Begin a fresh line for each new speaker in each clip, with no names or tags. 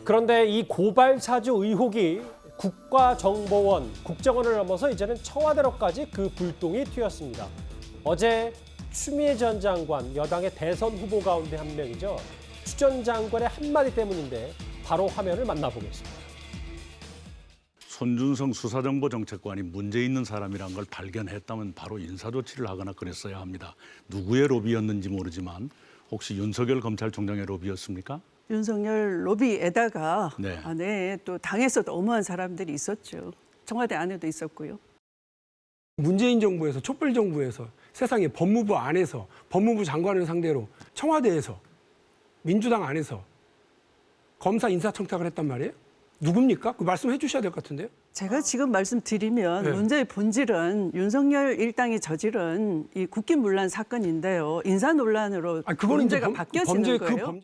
그런데 이 고발 사주 의혹이 국가정보원, 국정원을 넘어서 이제는 청와대로까지 그 불똥이 튀었습니다. 어제 추미애 전 장관, 여당의 대선 후보 가운데 한 명이죠. 추 전 장관의 한마디 때문인데 바로 화면을 만나보겠습니다.
손준성 수사정보정책관이 문제 있는 사람이란 걸 발견했다면 바로 인사조치를 하거나 그랬어야 합니다. 누구의 로비였는지 모르지만 혹시 윤석열 검찰총장의 로비였습니까?
윤석열 로비에다가
네.
안에 또 당에서도 어마어마한 사람들이 있었죠. 청와대 안에도 있었고요.
문재인 정부에서 촛불 정부에서 세상에 법무부 안에서 법무부 장관을 상대로 청와대에서 민주당 안에서 검사 인사청탁을 했단 말이에요? 누굽니까? 그 말씀해 주셔야 될 것 같은데요.
제가 지금 말씀드리면
네.
문제의 본질은 윤석열 일당이 저지른 이 국기문란 사건인데요. 인사 논란으로 문제가 바뀌어지는 거예요.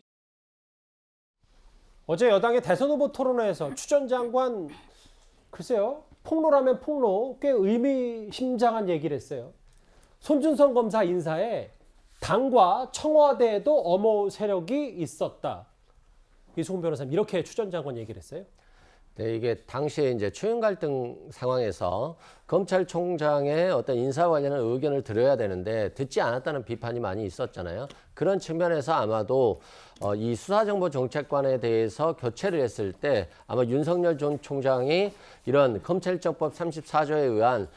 어제 여당의 대선 후보 토론회에서 추 전 장관, 글쎄요, 폭로라면 폭로, 꽤 의미심장한 얘기를 했어요. 손준성 검사 인사에 당과 청와대에도 엄호 세력이 있었다. 이수근 변호사님, 이렇게 추 전 장관 얘기를 했어요.
네, 이게 당시에 이제 초연 갈등 상황에서 검찰총장의 어떤 인사 관련한 의견을 들어야 되는데 듣지 않았다는 비판이 많이 있었잖아요. 그런 측면에서 아마도 이 수사정보정책관에 대해서 교체를 했을 때 아마 윤석열 전 총장이 이런 검찰정법 34조에 의한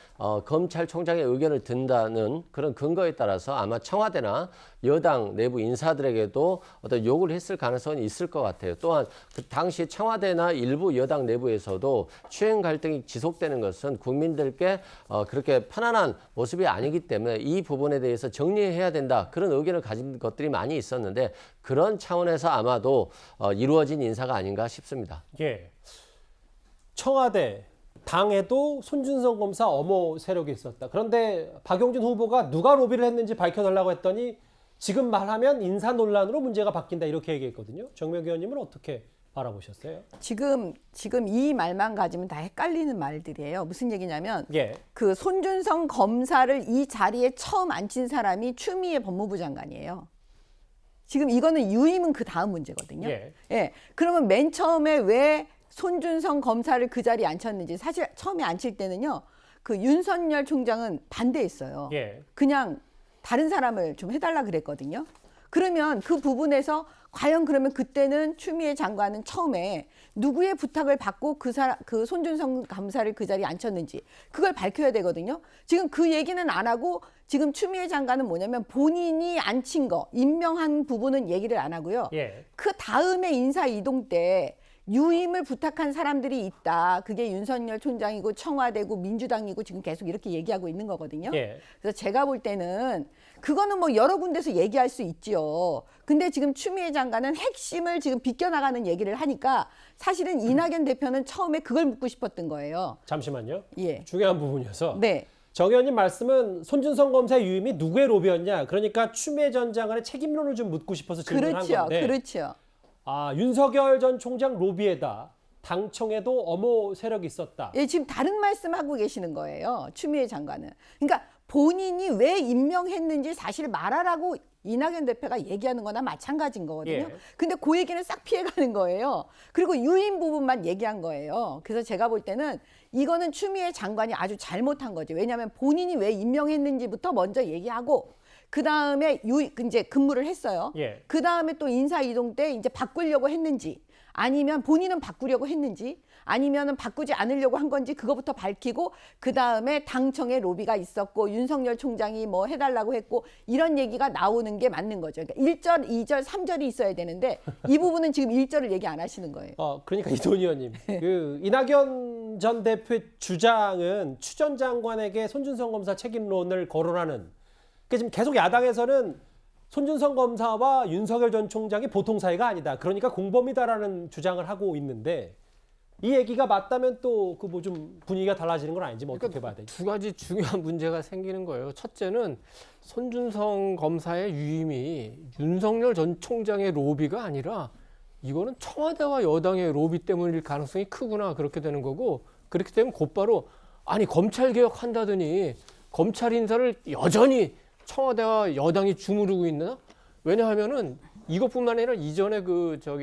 검찰총장의 의견을 든다는 그런 근거에 따라서 아마 청와대나 여당 내부 인사들에게도 어떤 요구를 했을 가능성이 있을 것 같아요. 또한 그 당시 청와대나 일부 여당 내부에서도 추행 갈등이 지속되는 것은 국민들께 그렇게 편안한 모습이 아니기 때문에 이 부분에 대해서 정리해야 된다. 그런 의견을 가진 것들이 많이 있었는데 그런 차원에서 아마도 이루어진 인사가 아닌가 싶습니다.
청와대, 당에도 손준성 검사 엄호 세력이 있었다. 그런데 박용진 후보가 누가 로비를 했는지 밝혀달라고 했더니 지금 말하면 인사 논란으로 문제가 바뀐다 이렇게 얘기했거든요. 정명 의원님은 어떻게 바라보셨어요?
지금 이 말만 가지면 다 헷갈리는 말들이에요. 무슨 얘기냐면 그 손준성 검사를 이 자리에 처음 앉힌 사람이 추미애 법무부 장관이에요. 지금 이거는 유임은 그 다음 문제거든요. 그러면 맨 처음에 왜 손준성 검사를 그 자리에 앉혔는지 사실 처음에 앉힐 때는요. 그 윤석열 총장은 반대했어요. 그냥 다른 사람을 좀 해달라 그랬거든요. 그러면 그 부분에서 과연 그러면 그때는 추미애 장관은 처음에 누구의 부탁을 받고 그 손준성 검사를 그 자리에 앉혔는지 그걸 밝혀야 되거든요. 지금 그 얘기는 안 하고 지금 추미애 장관은 뭐냐면 본인이 앉힌 거, 임명한 부분은 얘기를 안 하고요. 그 다음에 인사 이동 때 유임을 부탁한 사람들이 있다. 그게 윤석열 총장이고 청와대고 민주당이고 지금 계속 이렇게 얘기하고 있는 거거든요. 그래서 제가 볼 때는 그거는 뭐 여러 군데서 얘기할 수 있죠. 근데 지금 추미애 장관은 핵심을 지금 비껴나가는 얘기를 하니까 사실은 이낙연 대표는 처음에 그걸 묻고 싶었던 거예요.
잠시만요. 중요한 부분이어서.
네.
정 의원님 말씀은 손준성 검사의 유임이 누구의 로비였냐. 그러니까 추미애 전 장관의 책임론을 좀 묻고 싶어서 질문한 건데.
그렇죠.
윤석열 전 총장 로비에다 당청에도 엄호 세력이 있었다.
지금 다른 말씀하고 계시는 거예요. 추미애 장관은. 그러니까 본인이 왜 임명했는지 사실 말하라고 이낙연 대표가 얘기하는 거나 마찬가지인 거거든요. 근데 그 얘기는 싹 피해가는 거예요. 그리고 유임 부분만 얘기한 거예요. 그래서 제가 볼 때는 이거는 추미애 장관이 아주 잘못한 거죠. 왜냐하면 본인이 왜 임명했는지부터 먼저 얘기하고 그 다음에 이제 근무를 했어요. 그 다음에 또 인사 이동 때 이제 바꾸려고 했는지 아니면 본인은 바꾸려고 했는지 아니면은 바꾸지 않으려고 한 건지 그거부터 밝히고 그 다음에 당청에 로비가 있었고 윤석열 총장이 뭐 해달라고 했고 이런 얘기가 나오는 게 맞는 거죠. 그러니까 1절, 2절, 3절이 있어야 되는데 이 부분은 지금 1절을 얘기 안 하시는 거예요.
그러니까 이돈 의원님, 그 이낙연 전 대표의 주장은 추 전 장관에게 손준성 검사 책임론을 거론하는. 그러니까 지금 계속 야당에서는 손준성 검사와 윤석열 전 총장이 보통 사이가 아니다. 그러니까 공범이다라는 주장을 하고 있는데 이 얘기가 맞다면 또 그 뭐 좀 분위기가 달라지는 건 아닌지 뭐 어떻게 봐야 되지?
두 가지 중요한 문제가 생기는 거예요. 첫째는 손준성 검사의 유임이 윤석열 전 총장의 로비가 아니라 이거는 청와대와 여당의 로비 때문일 가능성이 크구나 그렇게 되는 거고 그렇게 되면 곧바로 아니 검찰개혁 한다더니 검찰 인사를 여전히 청와대와 여당이 주무르고 있나? 왜냐하면은 이것뿐만 아니라 이전에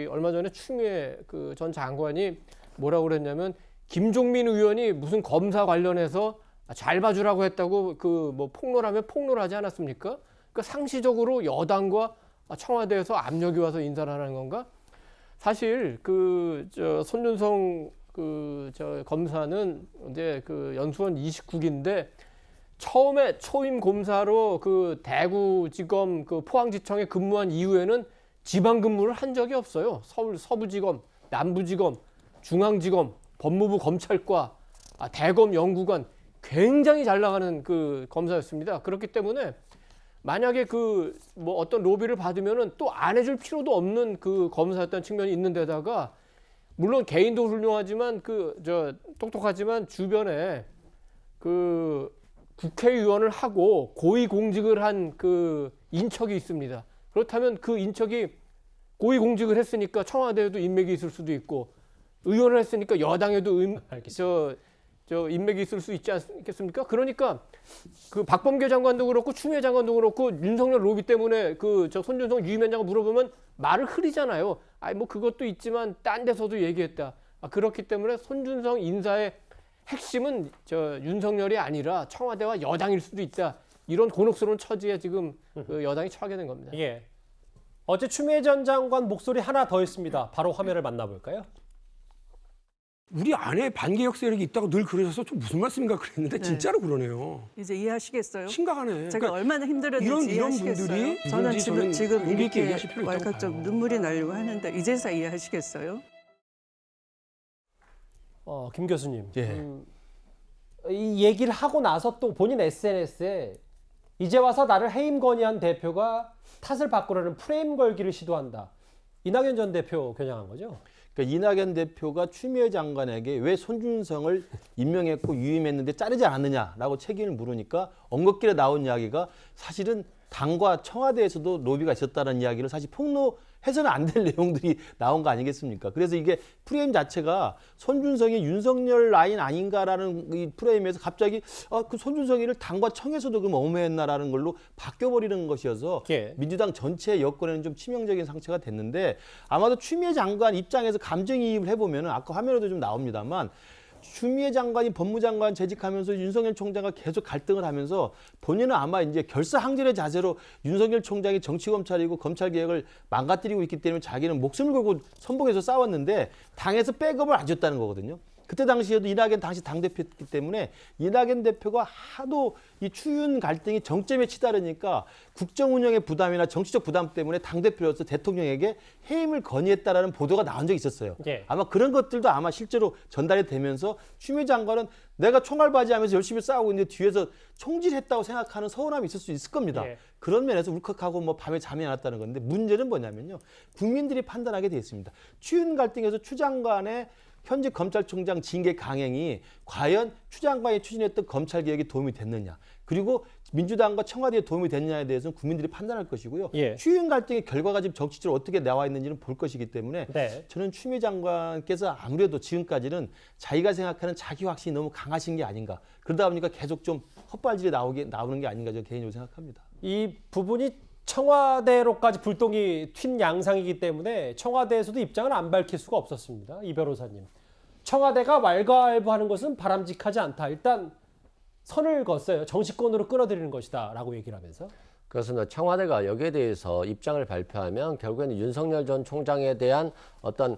얼마 전에 추미애 전 장관이 뭐라고 그랬냐면 김종민 의원이 무슨 검사 관련해서 잘 봐주라고 했다고 뭐 폭로라면 폭로를 하지 않았습니까? 그러니까 상시적으로 여당과 청와대에서 압력이 와서 인사를 하는 건가? 사실 손준성 검사는 이제 연수원 29기인데 처음에 초임 검사로 대구지검 포항지청에 근무한 이후에는 지방 근무를 한 적이 없어요. 서울 서부지검, 남부지검, 중앙지검, 법무부 검찰과, 대검 연구관 굉장히 잘 나가는 검사였습니다. 그렇기 때문에 만약에 뭐 어떤 로비를 받으면은 또 안 해줄 필요도 없는 검사였다는 측면이 있는 데다가 물론 개인도 훌륭하지만 똑똑하지만 주변에 국회의원을 하고 고위공직을 한 인척이 있습니다. 그렇다면 그 인척이 고위공직을 했으니까 청와대에도 인맥이 있을 수도 있고 의원을 했으니까 여당에도 인맥이 있을 수 있지 않겠습니까? 그러니까 박범계 장관도 그렇고 추미애 장관도 그렇고 윤석열 로비 때문에 손준성 유임했냐고 물어보면 말을 흐리잖아요. 뭐 그것도 있지만 딴 데서도 얘기했다. 그렇기 때문에 손준성 인사의 핵심은 윤석열이 아니라 청와대와 여당일 수도 있다. 이런 곤혹스러운 처지에 지금 여당이 처하게 된 겁니다.
예. 어제 추미애 전 장관 목소리 하나 더 있습니다. 바로 화면을 만나볼까요?
우리 안에 반개혁 세력이 있다고 늘 그러셔서 좀 무슨 말씀인가 그랬는데 진짜로 그러네요.
이제 이해하시겠어요?
심각하네.
제가 얼마나 힘들었는지
이런
이해하시겠어요?
분들이
저는 지금
용기 있게
이렇게
얘기하실 필요 있다고
왈칵 좀
봐요.
눈물이 나려고 하는데 이제서 이해하시겠어요?
김 교수님.
예.
이 얘기를 하고 나서 또 본인 SNS에 이제 와서 나를 해임 건의한 대표가 탓을 바꾸려는 프레임 걸기를 시도한다. 이낙연 전 대표 겨냥한 거죠?
그러니까 이낙연 대표가 추미애 장관에게 왜 손준성을 임명했고 유임했는데 자르지 않느냐라고 책임을 물으니까 언급길에 나온 이야기가 사실은 당과 청와대에서도 로비가 있었다는 이야기를 사실 폭로해서는 안 될 내용들이 나온 거 아니겠습니까? 그래서 이게 프레임 자체가 손준성이 윤석열 라인 아닌가라는 이 프레임에서 갑자기 그 손준성이를 당과 청에서도 그럼 엄호했나라는 걸로 바뀌어버리는 것이어서
예.
민주당 전체 여권에는 좀 치명적인 상처가 됐는데 아마도 추미애 장관 입장에서 감정이입을 해보면 아까 화면에도 좀 나옵니다만 추미애 장관이 법무장관 재직하면서 윤석열 총장과 계속 갈등을 하면서 본인은 아마 이제 결사항전의 자세로 윤석열 총장이 정치검찰이고 검찰개혁을 망가뜨리고 있기 때문에 자기는 목숨을 걸고 선봉해서 싸웠는데 당에서 백업을 안 줬다는 거거든요. 그때 당시에도 이낙연 당시 당대표였기 때문에 이낙연 대표가 하도 이 추윤 갈등이 정점에 치달으니까 국정 운영의 부담이나 정치적 부담 때문에 당대표로서 대통령에게 해임을 건의했다라는 보도가 나온 적이 있었어요.
예.
아마 그런 것들도 아마 실제로 전달이 되면서 추미애 장관은 내가 총알바지하면서 열심히 싸우고 있는데 뒤에서 총질했다고 생각하는 서운함이 있을 수 있을 겁니다.
예.
그런 면에서 울컥하고 뭐 밤에 잠이 안 왔다는 건데 문제는 뭐냐면요. 국민들이 판단하게 돼 있습니다. 추윤 갈등에서 추 장관의 현직 검찰총장 징계 강행이 과연 추 장관이 추진했던 검찰개혁에 도움이 됐느냐. 그리고 민주당과 청와대에 도움이 됐느냐에 대해서는 국민들이 판단할 것이고요.
예.
추윤 갈등의 결과가 지금 정치적으로 어떻게 나와 있는지는 볼 것이기 때문에
네.
저는 추미애 장관께서 아무래도 지금까지는 자기가 생각하는 자기 확신이 너무 강하신 게 아닌가. 그러다 보니까 계속 좀 헛발질이 나오는 게 아닌가 저는 개인적으로 생각합니다.
이 부분이 청와대로까지 불똥이 튄 양상이기 때문에 청와대에서도 입장을 안 밝힐 수가 없었습니다. 이 변호사님. 청와대가 왈가왈부하는 것은 바람직하지 않다. 일단 선을 그었어요. 정치권으로 끌어들이는 것이다 라고 얘기를 하면서.
그래서 청와대가 여기에 대해서 입장을 발표하면 결국에는 윤석열 전 총장에 대한 어떤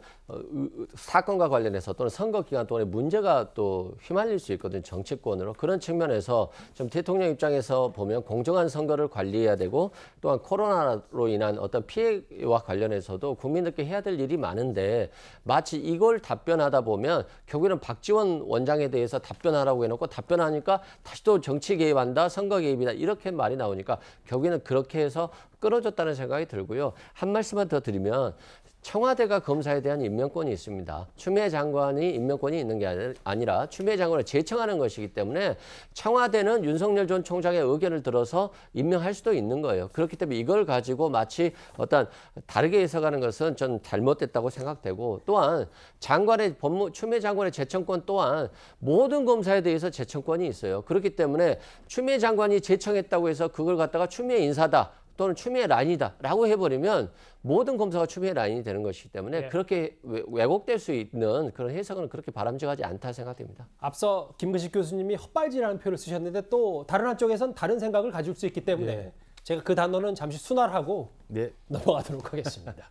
사건과 관련해서 또는 선거 기간 동안에 문제가 또 휘말릴 수 있거든요. 정치권으로. 그런 측면에서 좀 대통령 입장에서 보면 공정한 선거를 관리해야 되고 또한 코로나로 인한 어떤 피해와 관련해서도 국민들께 해야 될 일이 많은데 마치 이걸 답변하다 보면 결국에는 박지원 원장에 대해서 답변하라고 해놓고 답변하니까 다시 또 정치 개입한다, 선거 개입이다 이렇게 말이 나오니까 결국에는 그렇게 해서 끌어줬다는 생각이 들고요. 한 말씀만 더 드리면 청와대가 검사에 대한 임명권이 있습니다. 추미애 장관이 임명권이 있는 게 아니라 추미애 장관을 제청하는 것이기 때문에 청와대는 윤석열 전 총장의 의견을 들어서 임명할 수도 있는 거예요. 그렇기 때문에 이걸 가지고 마치 어떤 다르게 해석하는 것은 전 잘못됐다고 생각되고, 또한 추미애 장관의 제청권 또한 모든 검사에 대해서 제청권이 있어요. 그렇기 때문에 추미애 장관이 제청했다고 해서 그걸 갖다가 추미애 인사다 또는 추미애 라인이다라고 해버리면 모든 검사가 추미애 라인이 되는 것이기 때문에
네.
그렇게 왜곡될 수 있는 그런 해석은 그렇게 바람직하지 않다 생각됩니다.
앞서 김근식 교수님이 헛발질이라는 표현을 쓰셨는데 또 다른 한쪽에선 다른 생각을 가질 수 있기 때문에 제가 그 단어는 잠시 순화하고
네.
넘어가도록 하겠습니다.